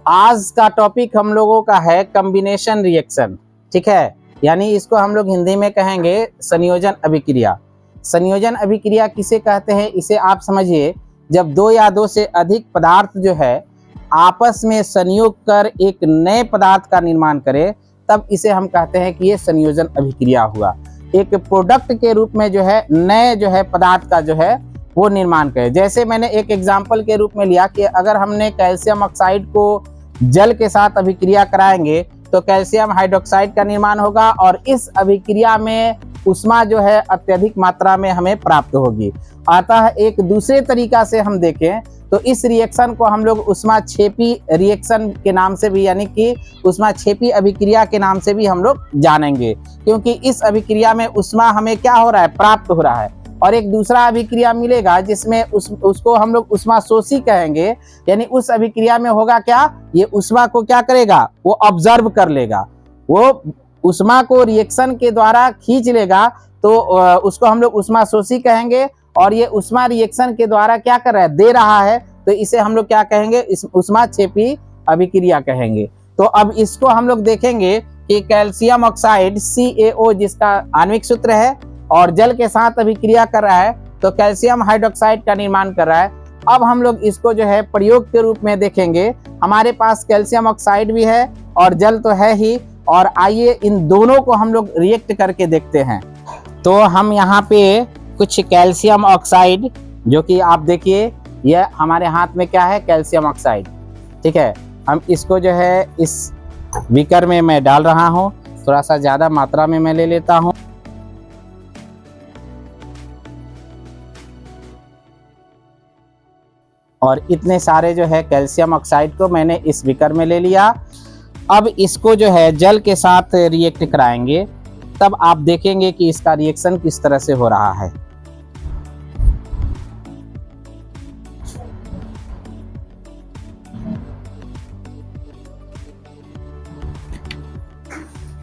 आज का टॉपिक हम लोगों का है कॉम्बिनेशन रिएक्शन। ठीक है, यानी इसको हम लोग हिंदी में कहेंगे संयोजन अभिक्रिया। संयोजन अभिक्रिया किसे कहते हैं, इसे आप समझिए। जब दो या दो से अधिक पदार्थ जो है आपस में संयोग कर एक नए पदार्थ का निर्माण करे, तब इसे हम कहते हैं कि ये संयोजन अभिक्रिया हुआ। एक प्रोडक्ट के रूप में जो है नए जो है पदार्थ का जो है वो निर्माण करे। जैसे मैंने एक एग्जाम्पल के रूप में लिया कि अगर हमने कैल्शियम ऑक्साइड को जल के साथ अभिक्रिया कराएंगे तो कैल्शियम हाइड्रोक्साइड का निर्माण होगा और इस अभिक्रिया में उष्मा जो है अत्यधिक मात्रा में हमें प्राप्त होगी। अतः एक दूसरे तरीका से हम देखें तो इस रिएक्शन को हम लोग ऊष्माक्षेपी रिएक्शन के नाम से भी, यानी कि ऊष्माक्षेपी अभिक्रिया के नाम से भी हम लोग जानेंगे, क्योंकि इस अभिक्रिया में उष्मा हमें क्या हो रहा है, प्राप्त हो रहा है। और एक दूसरा अभिक्रिया मिलेगा जिसमें उसको हम लोग उष्माशोषी कहेंगे, यानी उस अभिक्रिया में होगा क्या, ये उष्मा को क्या करेगा, वो ऑब्जर्व कर लेगा, वो उष्मा को रिएक्शन के द्वारा खींच लेगा, तो उसको हम लोग उष्माशोषी कहेंगे। और ये उष्मा रिएक्शन के द्वारा क्या कर रहा है, दे रहा है, तो इसे हम लोग क्या कहेंगे, ऊष्माक्षेपी अभिक्रिया कहेंगे। तो अब इसको हम लोग देखेंगे कि कैल्शियम ऑक्साइड CaO जिसका आणविक सूत्र है और जल के साथ अभिक्रिया कर रहा है तो कैल्शियम हाइड्रोक्साइड का निर्माण कर रहा है। अब हम लोग इसको जो है प्रयोग के रूप में देखेंगे। हमारे पास कैल्शियम ऑक्साइड भी है और जल तो है ही, और आइए इन दोनों को हम लोग रिएक्ट करके देखते हैं। तो हम यहाँ पे कुछ कैल्शियम ऑक्साइड, जो कि आप देखिए यह हमारे हाथ में क्या है, कैल्शियम ऑक्साइड। ठीक है, हम इसको जो है इस बीकर में मैं डाल रहा हूँ, थोड़ा सा ज़्यादा मात्रा में मैं ले लेता हूँ। और इतने सारे जो है कैल्शियम ऑक्साइड को मैंने इस बीकर में ले लिया। अब इसको जो है जल के साथ रिएक्ट कराएंगे, तब आप देखेंगे कि इसका रिएक्शन किस तरह से हो रहा है।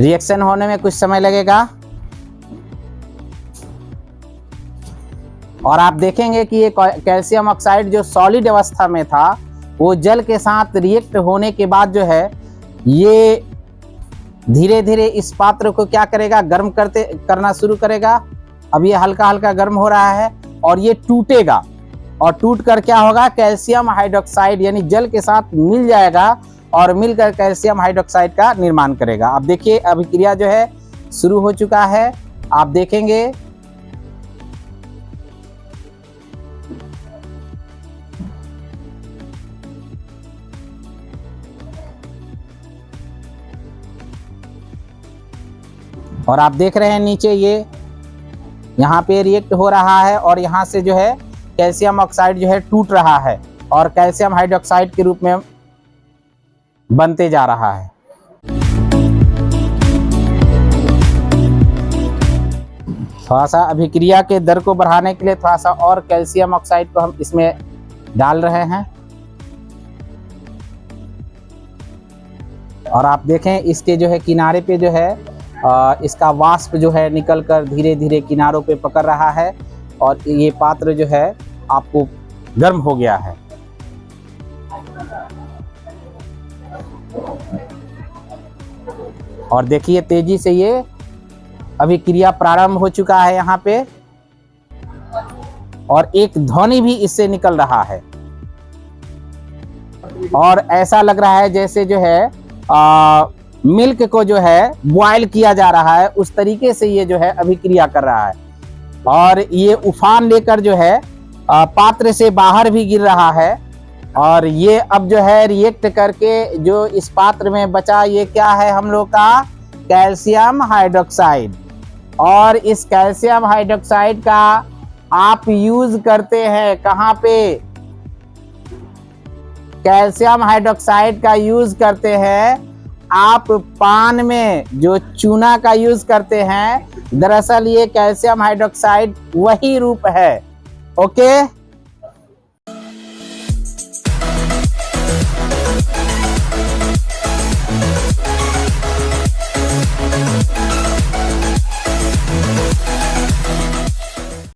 रिएक्शन होने में कुछ समय लगेगा और आप देखेंगे कि ये कैल्शियम ऑक्साइड जो सॉलिड अवस्था में था वो जल के साथ रिएक्ट होने के बाद जो है ये धीरे धीरे इस पात्र को क्या करेगा, गर्म करना शुरू करेगा। अब ये हल्का हल्का गर्म हो रहा है और ये टूटेगा, और टूट कर क्या होगा, कैल्शियम हाइड्रोक्साइड यानी जल के साथ मिल जाएगा और मिलकर कैल्शियम हाइड्रोक्साइड का निर्माण करेगा। अब देखिए अभिक्रिया जो है शुरू हो चुका है, आप देखेंगे। और आप देख रहे हैं नीचे ये यहाँ पे रिएक्ट हो रहा है और यहाँ से जो है कैल्शियम ऑक्साइड जो है टूट रहा है और कैल्शियम हाइड्रोक्साइड के रूप में बनते जा रहा है। थोड़ा सा अभिक्रिया के दर को बढ़ाने के लिए थोड़ा सा और कैल्शियम ऑक्साइड को हम इसमें डाल रहे हैं। और आप देखें इसके जो है किनारे पे जो है इसका वाष्प जो है निकल कर धीरे धीरे किनारों पे पकड़ रहा है और ये पात्र जो है आपको गर्म हो गया है। और देखिए तेजी से ये अभिक्रिया प्रारंभ हो चुका है यहाँ पे, और एक ध्वनि भी इससे निकल रहा है और ऐसा लग रहा है जैसे जो है मिल्क को जो है बॉयल किया जा रहा है, उस तरीके से ये जो है अभिक्रिया कर रहा है। और ये उफान लेकर जो है पात्र से बाहर भी गिर रहा है। और ये अब जो है रिएक्ट करके जो इस पात्र में बचा, ये क्या है हम लोग का, कैल्शियम हाइड्रोक्साइड। और इस कैल्शियम हाइड्रोक्साइड का आप यूज करते हैं कहाँ पे, कैल्शियम हाइड्रोक्साइड का यूज करते हैं आप पान में, जो चूना का यूज करते हैं। दरअसल ये कैल्शियम हाइड्रोक्साइड वही रूप है। ओके।